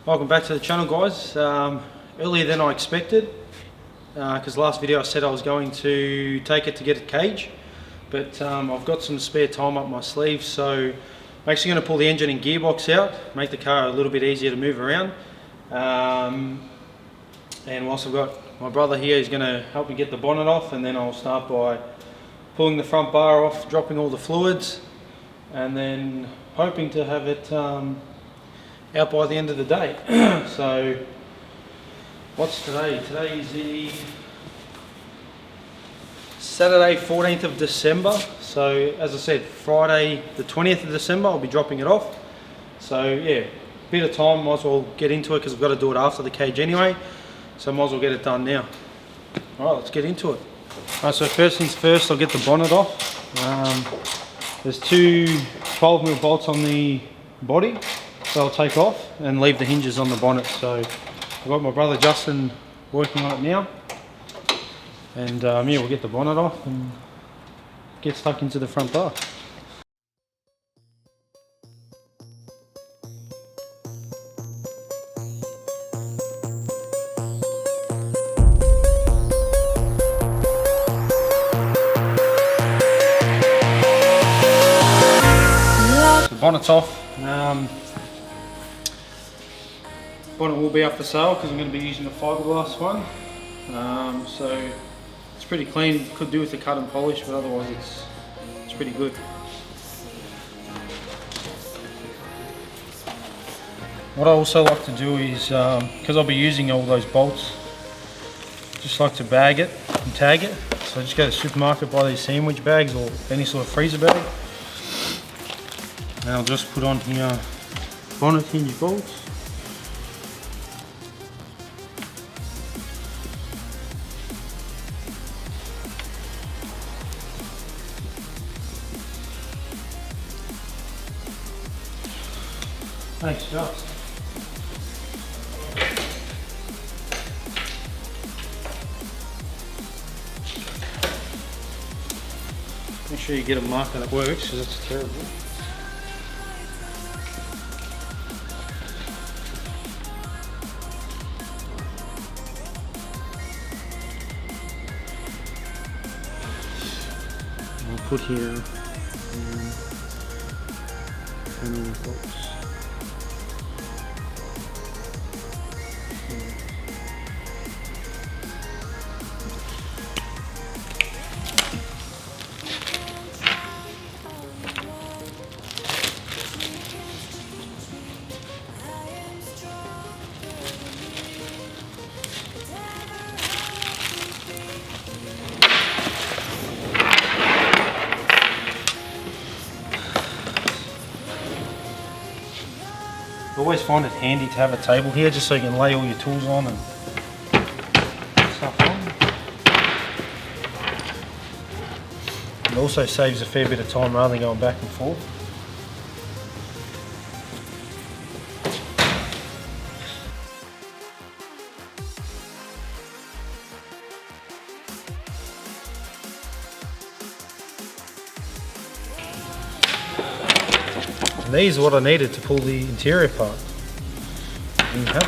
Welcome back to the channel, guys. Earlier than I expected, because last video I said I was going to take it to get a cage, but I've got some spare time up my sleeve, so I'm actually going to pull the engine and gearbox out, make the car a little bit easier to move around. And whilst I've got my brother here, he's going to help me get the bonnet off, and then I'll start by pulling the front bar off, dropping all the fluids, and then hoping to have it out by the end of the day. So what's today? Today is the Saturday 14th of December. So as I said, Friday the 20th of December I'll be dropping it off. So yeah, bit of time, might as well get into it because I've got to do it after the cage anyway. So might as well get it done now. Alright, let's get into it. Alright, so first things first, I'll get the bonnet off. There's two 12mm bolts on the body, so I'll take off and leave the hinges on the bonnet. So I've got my brother Justin working on it now, and yeah, we'll get the bonnet off and get stuck into the front bar. So the bonnet's off. Bonnet will be up for sale because I'm going to be using a fiberglass one. So it's pretty clean. Could do with the cut and polish, but otherwise it's pretty good. What I also like to do is, because I'll be using all those bolts, just like to bag it and tag it. So I just go to the supermarket, buy these sandwich bags or any sort of freezer bag, and I'll just put on here bonnet hinge bolts. Thanks, Josh. Make sure you get a marker that works, because that's terrible. I'll put here panel bolts. I always find it handy to have a table here just so you can lay all your tools on and stuff on. It also saves a fair bit of time rather than going back and forth. And these are what I needed to pull the interior apart. Okay.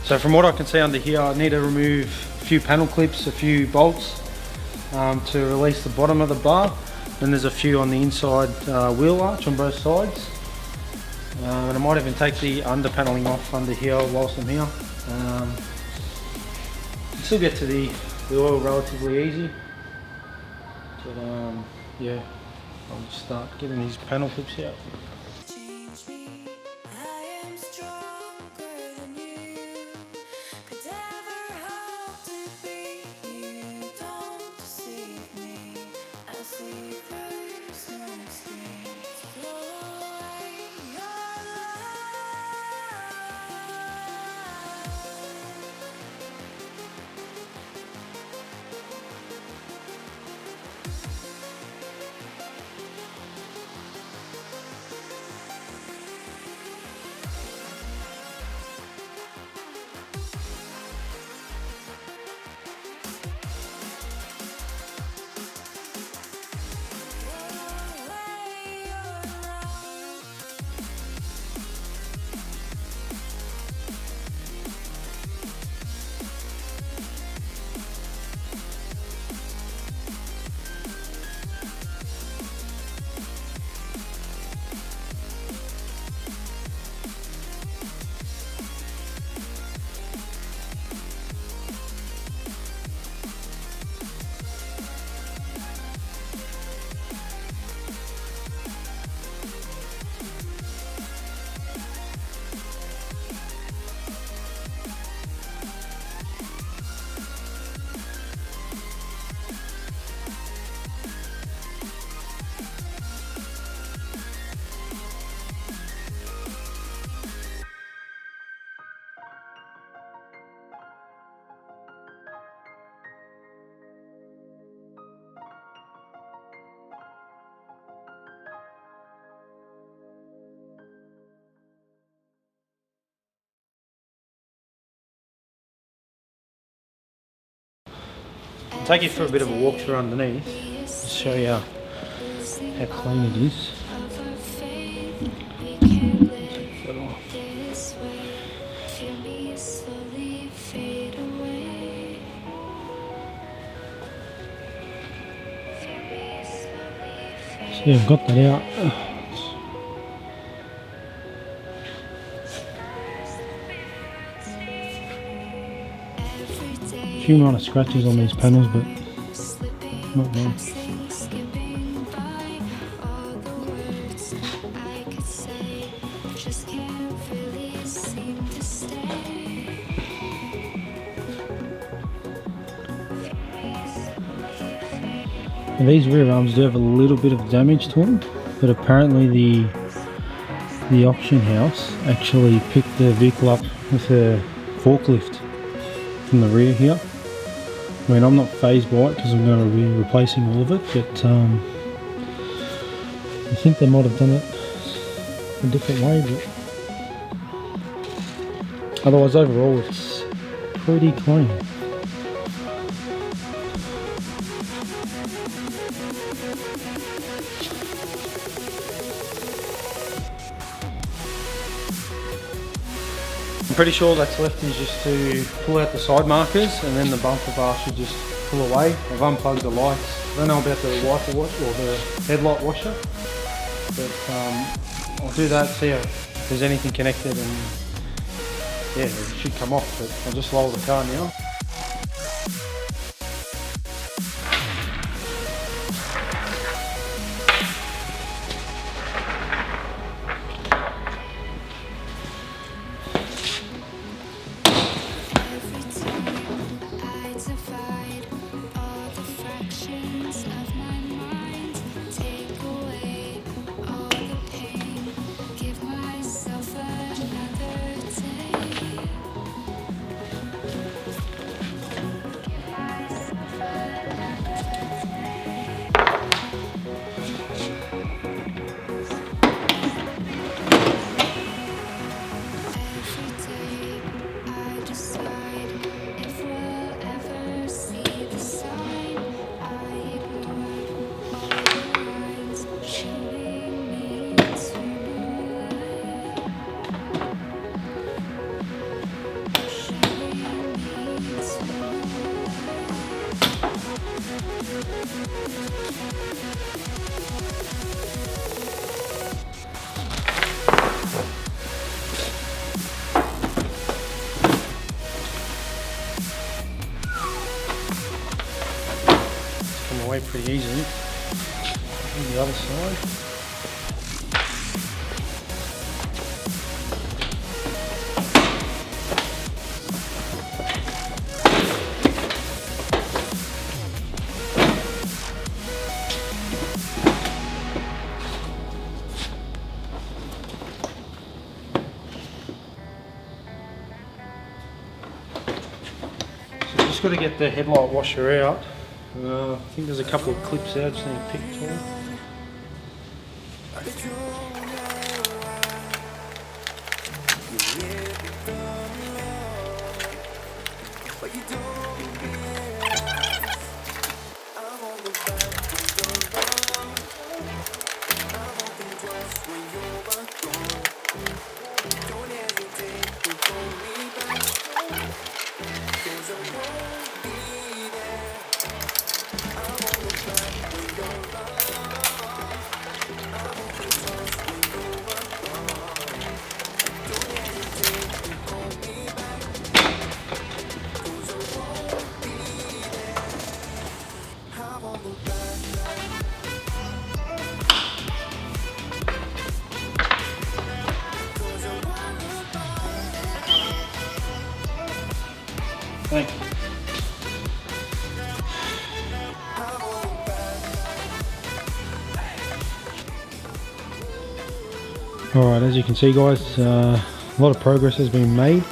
So from what I can see under here, I need to remove a few panel clips, a few bolts to release the bottom of the bar. Then there's a few on the inside wheel arch on both sides. And I might even take the under paneling off under here whilst I'm here. Still get to the oil relatively easy. But yeah, I'll just start getting these panel clips out. take you for a bit of a walk through underneath, to show you how clean it is. So yeah, I've got that out. A few minor scratches on these panels, but not much. And these rear arms do have a little bit of damage to them, but apparently the auction house actually picked the vehicle up with a forklift from the rear here. I mean, I'm not phased by it because I'm going to be replacing all of it, but I think they might have done it a different way, but otherwise overall it's pretty clean. I'm pretty sure that's left is just to pull out the side markers, and then the bumper bar should just pull away. I've unplugged the lights. I don't know about the wiper wash or the headlight washer, but I'll do that, see if there's anything connected, and yeah, it should come off, but I'll just lower the car now. Away pretty easily. On the other side. So just got to get the headlight washer out. I think there's a couple of clips there, I just need to pick it all. Thank you. Alright, as you can see guys, a lot of progress has been made.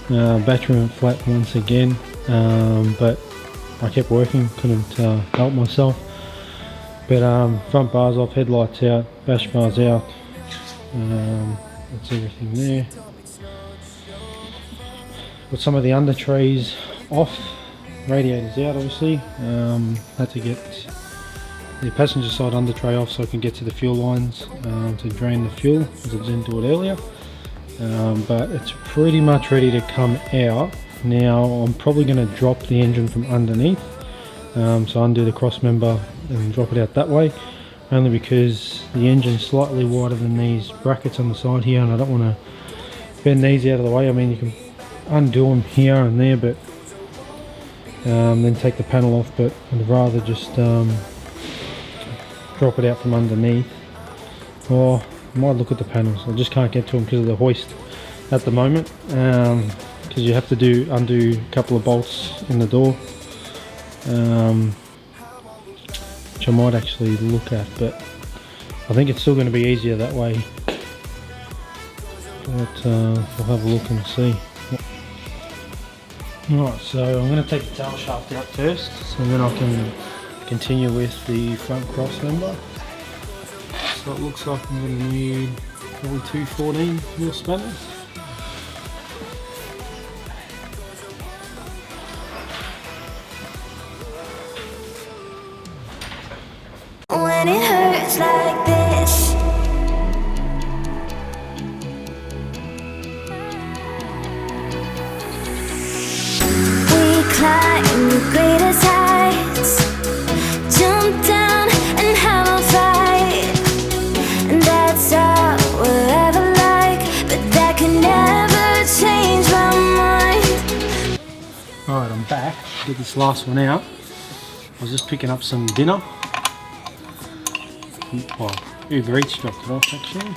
Battery went flat once again, but I kept working, couldn't help myself. But front bars off, headlights out, bash bars out, that's everything there. Got some of the under trays off, radiator's out obviously. Had to get the passenger side under tray off so I can get to the fuel lines to drain the fuel, as I didn't do it earlier. But it's pretty much ready to come out. Now I'm probably going to drop the engine from underneath, so undo the cross member and drop it out that way, only because the engine's slightly wider than these brackets on the side here, and I don't want to bend these out of the way. I mean, you can undo them here and there, but then take the panel off, but I'd rather just drop it out from underneath. Or I might look at the panels. I just can't get to them because of the hoist at the moment, because you have to undo a couple of bolts in the door, which I might actually look at, but I think it's still going to be easier that way. But we'll have a look and see. Alright, so I'm going to take the tail shaft out first, so then I can continue with the front cross member. So it looks like I'm going to need probably two 14mm spanners. When it hurts like this, we climb the greatest heights, jump down and have a fight, and that's all we'll ever like, but that can never change my mind. Alright, I'm back. Get this last one out. I was just picking up some dinner. Well, Uber Eats dropped it off actually.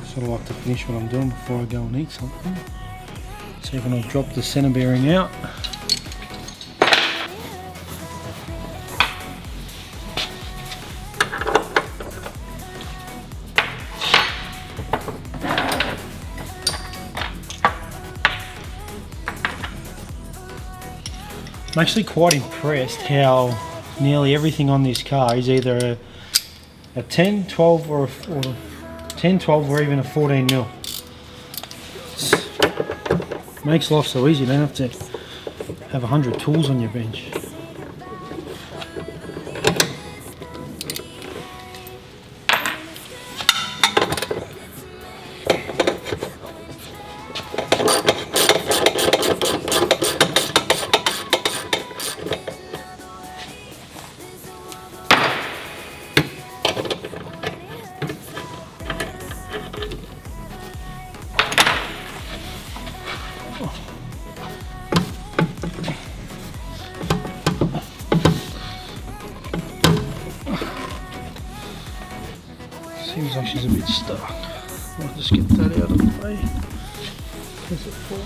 Sort of like to finish what I'm doing before I go and eat something. See if I can drop the centre bearing out. I'm actually quite impressed how nearly everything on this car is either a 10, 12 or 10, 12 or even a 14mm. Makes life so easy, you don't have to have 100 tools on your bench. Seems like she's a bit stuck. I'll just get that out of the way. Is it full?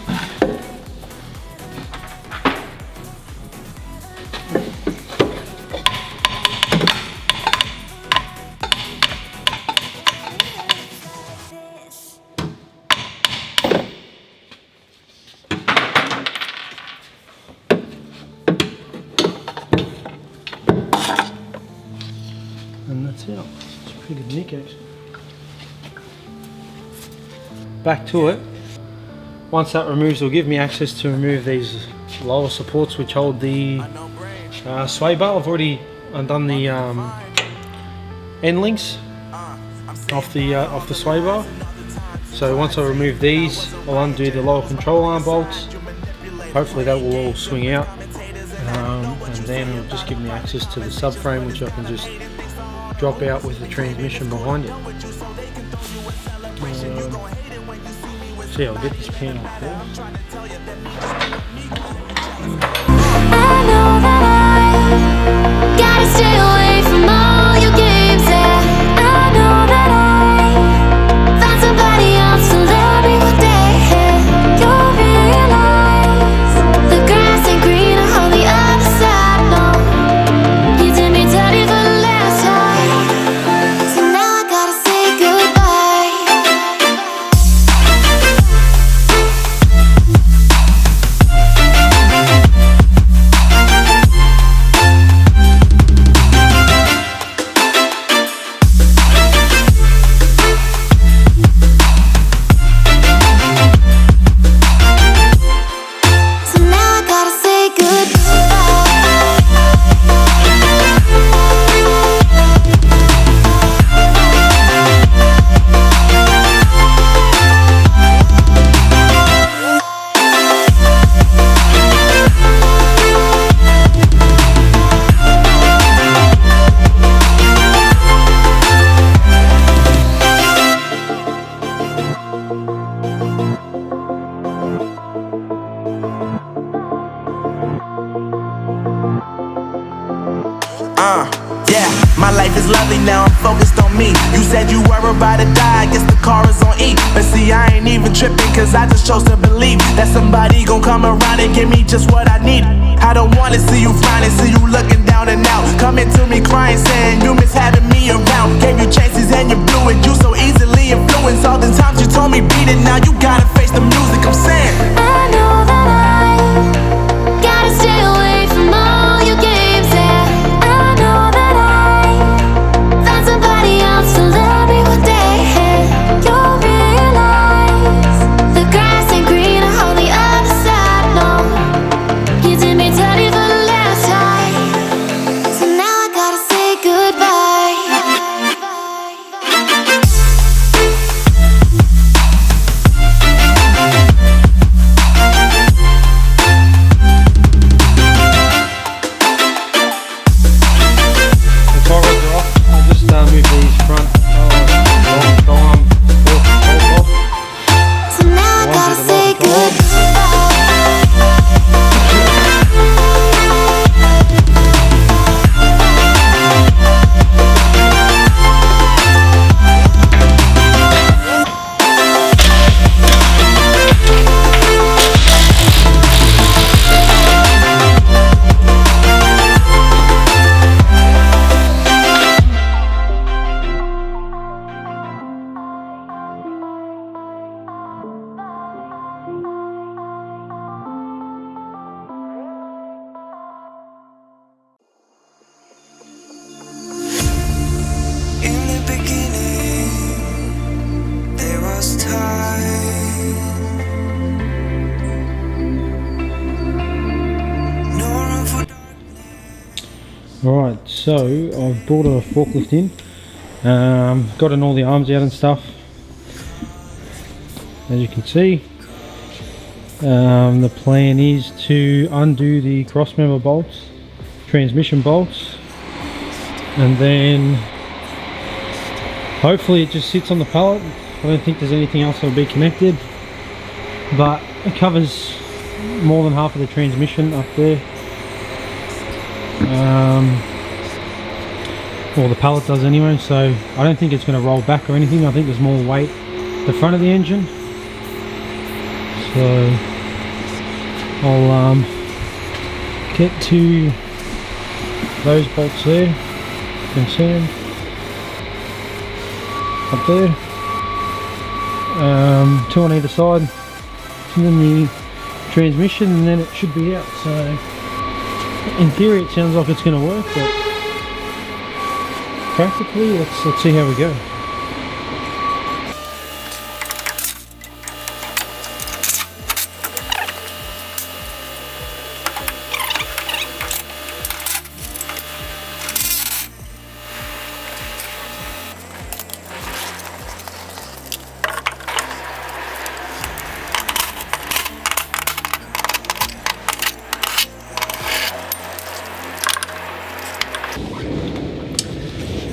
And that's it. It's a pretty good nick actually. Back to it. Once that removes, it'll give me access to remove these lower supports which hold the sway bar. I've already undone the end links off the sway bar. So once I remove these, I'll undo the lower control arm bolts. Hopefully that will all swing out, and then it'll just give me access to the subframe, which I can just drop out with the transmission behind it. So yeah, I'll get this pan off first. I know that I gotta stay away from all your games, yeah. I know that I found somebody else to love me one day, yeah. You'll realize the grass ain't greener on the other side, no. You did me dirty for the last time, so now I gotta say goodbye. Yeah, my life is lovely now, I'm focused on me. You said you were about to die, I guess the car is on E. But see, I ain't even tripping, cause I just chose to believe that somebody gon' come around and give me just what I need. I don't wanna see you frowning, see you looking down and out, coming to me crying, saying you miss having me around. Gave you chances and you blew it, you so easily influenced. All the times you told me beat it, now you gotta face the music, I'm saying I know that I gotta stay away from all your games, yeah. I know that I found somebody else to love me one day, yeah. You'll realize the grass ain't greener on the other side, no. You did me dirty for the last time, so now I gotta say goodbye. Move these front So now I gotta say goodbye. Right, so I've brought a forklift in, gotten all the arms out and stuff, as you can see. The plan is to undo the cross member bolts, transmission bolts, and then hopefully it just sits on the pallet. I don't think there's anything else that will be connected, but it covers more than half of the transmission up there. Well, the pallet does anyway, so I don't think it's going to roll back or anything. I think there's more weight at the front of the engine, so I'll get to those bolts there, you can see them up there, two on either side, and then the transmission, and then it should be out. So in theory it sounds like it's going to work, but practically let's see how we go.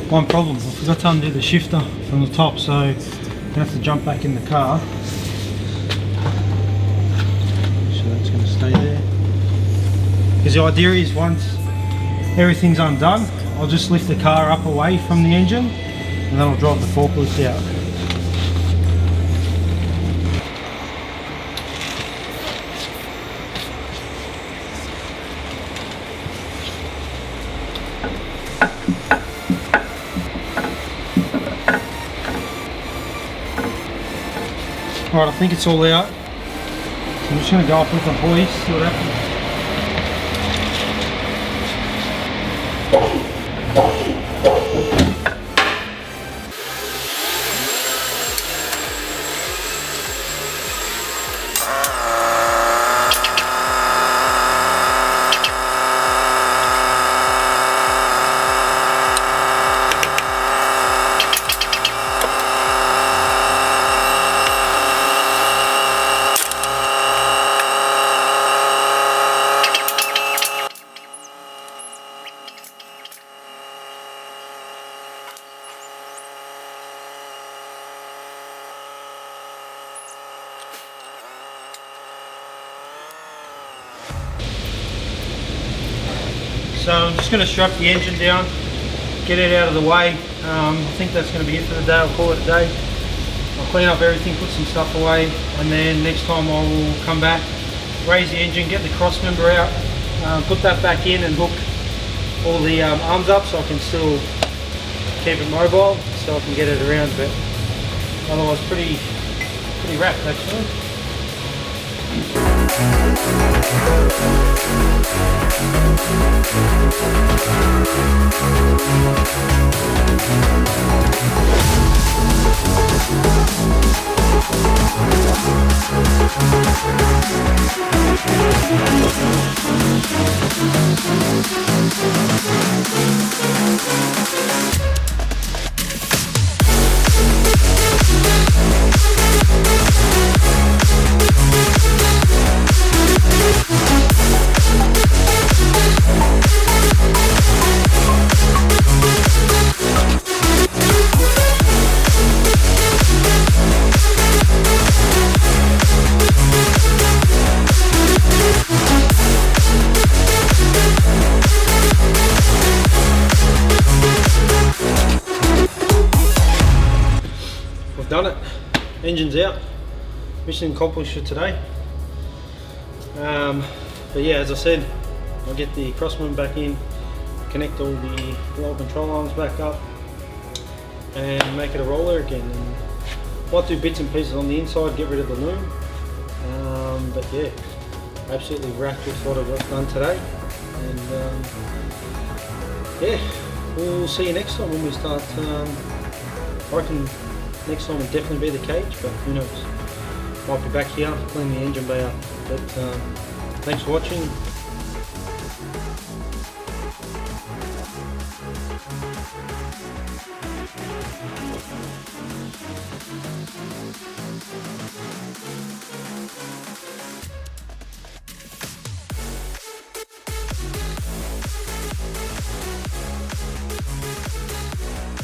One problem, I forgot to undo the shifter from the top, so I'm going to have to jump back in the car. So that's going to stay there. Because the idea is once everything's undone, I'll just lift the car up away from the engine and then I'll drive the forklift out. Alright, I think it's all out. So I'm just going to go up with the hoist, see what happens. So I'm just going to strap the engine down get it out of the way. I think that's going to be it for the day. I'll call it a day. I'll clean up everything, put some stuff away, and then next time I will come back, raise the engine, get the cross member out, put that back in and hook all the arms up so I can still keep it mobile, so I can get it around, but otherwise pretty wrapped actually. Done it. Engine's out. Mission accomplished for today. But yeah, as I said, I'll get the crossman back in, connect all the blower control arms back up, and make it a roller again. And might do bits and pieces on the inside, get rid of the loom. But yeah, absolutely wrapped with what I got done today. And yeah, we'll see you next time when we start. I reckon next time will definitely be the cage, but who knows. Might be back here, clean the engine bay up. But thanks for watching.